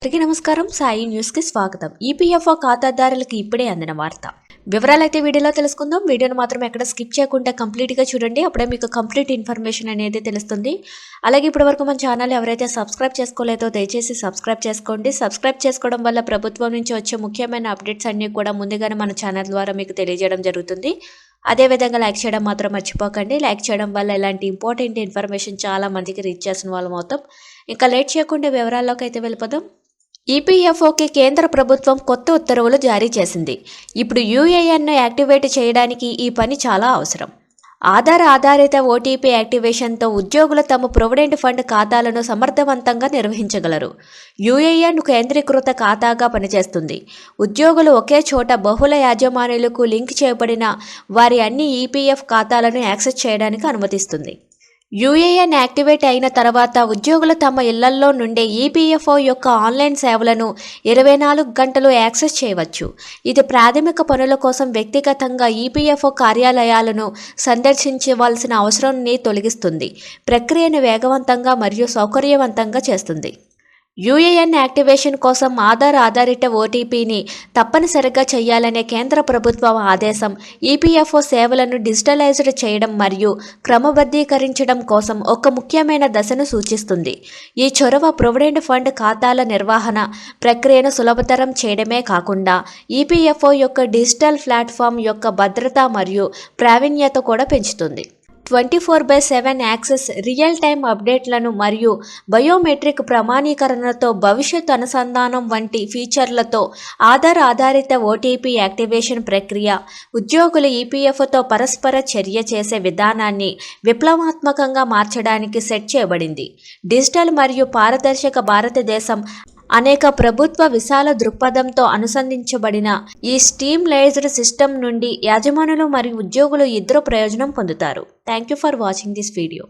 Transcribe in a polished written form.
అందరికీ నమస్కారం. సాయి న్యూస్ కి స్వాగతం. ఈపీఎఫ్ఓ ఖాతాదారులకు ఇప్పుడే అందిన వార్త. వివరాలైతే వీడియోలో తెలుసుకుందాం. వీడియోను మాత్రం ఎక్కడ స్కిప్ చేయకుండా కంప్లీట్ గా చూడండి. అప్పుడే మీకు కంప్లీట్ ఇన్ఫర్మేషన్ అనేది తెలుస్తుంది. అలాగే ఇప్పటివరకు మన ఛానల్ ఎవరైతే సబ్స్క్రైబ్ చేసుకోలేదో దయచేసి సబ్స్క్రైబ్ చేసుకోండి. సబ్స్క్రైబ్ చేసుకోవడం వల్ల ప్రభుత్వం నుంచి వచ్చే ముఖ్యమైన అప్డేట్స్ అన్ని కూడా ముందుగానే మన ఛానల్ ద్వారా మీకు తెలియజేయడం జరుగుతుంది. అదేవిధంగా లైక్ చేయడం మాత్రం మర్చిపోకండి. లైక్ చేయడం వల్ల ఇలాంటి ఇంపార్టెంట్ ఇన్ఫర్మేషన్ చాలా మందికి రీచ్ చేసిన వాళ్ళం అవుతాం. ఇంకా లేట్ చేయకుండా వివరాల్లోకి అయితే వెళ్ళిపోదాం. ఈపీఎఫ్ఓకి కేంద్ర ప్రభుత్వం కొత్త ఉత్తర్వులు జారీ చేసింది. ఇప్పుడు యూఏఎన్ను యాక్టివేట్ చేయడానికి ఈ పని చాలా అవసరం. ఆధార్ ఆధారిత ఓటీపీ యాక్టివేషన్తో ఉద్యోగులు తమ ప్రొవిడెంట్ ఫండ్ ఖాతాలను సమర్థవంతంగా నిర్వహించగలరు. యూఏఎన్ కేంద్రీకృత ఖాతాగా పనిచేస్తుంది. ఉద్యోగులు ఒకే చోట బహుళ యాజమాన్యాలకు లింక్ చేయబడిన వారి అన్ని ఈపీఎఫ్ ఖాతాలను యాక్సెస్ చేయడానికి అనుమతిస్తుంది. యూఏఎన్ యాక్టివేట్ అయిన తర్వాత ఉద్యోగులు తమ ఇళ్లల్లో నుండే ఈపీఎఫ్ఓ యొక్క ఆన్లైన్ సేవలను 24 గంటలు యాక్సెస్ చేయవచ్చు. ఇది ప్రాథమిక పనుల కోసం వ్యక్తిగతంగా ఈపీఎఫ్ఓ కార్యాలయాలను సందర్శించవలసిన అవసరాన్ని తొలగిస్తుంది. ప్రక్రియను వేగవంతంగా మరియు సౌకర్యవంతంగా చేస్తుంది. యూఏఎన్ యాక్టివేషన్ కోసం ఆధార్ ఆధారిత ఓటీపీని తప్పనిసరిగా చేయాలనే కేంద్ర ప్రభుత్వ ఆదేశం ఈపీఎఫ్ఓ సేవలను డిజిటలైజ్డ్ చేయడం మరియు క్రమబద్ధీకరించడం కోసం ఒక ముఖ్యమైన దశను సూచిస్తుంది. ఈ చొరవ ప్రొవిడెంట్ ఫండ్ ఖాతాల నిర్వహణ ప్రక్రియను సులభతరం చేయడమే కాకుండా ఈపీఎఫ్ఓ యొక్క డిజిటల్ ప్లాట్ఫామ్ యొక్క భద్రత మరియు ప్రావీణ్యత కూడా పెంచుతుంది. 24/7 యాక్సెస్, రియల్ టైమ్ అప్డేట్లను మరియు బయోమెట్రిక్ ప్రమాణీకరణతో భవిష్యత్ అనుసంధానం వంటి ఫీచర్లతో ఆధార్ ఆధారిత ఓటీపీ యాక్టివేషన్ ప్రక్రియ ఉద్యోగులు ఈపీఎఫ్తో పరస్పర చర్య చేసే విధానాన్ని విప్లవాత్మకంగా మార్చడానికి సెట్ చేయబడింది. డిజిటల్ మరియు పారదర్శక భారతదేశం అనేక ప్రభుత్వ విశాల దృక్పథంతో అనుసంధించబడిన ఈ స్ట్రీమ్లైజ్డ్ సిస్టమ్ నుండి యాజమానులు మరియు ఉద్యోగులు ఇద్దరు ప్రయోజనం పొందుతారు. Thank you for watching this video.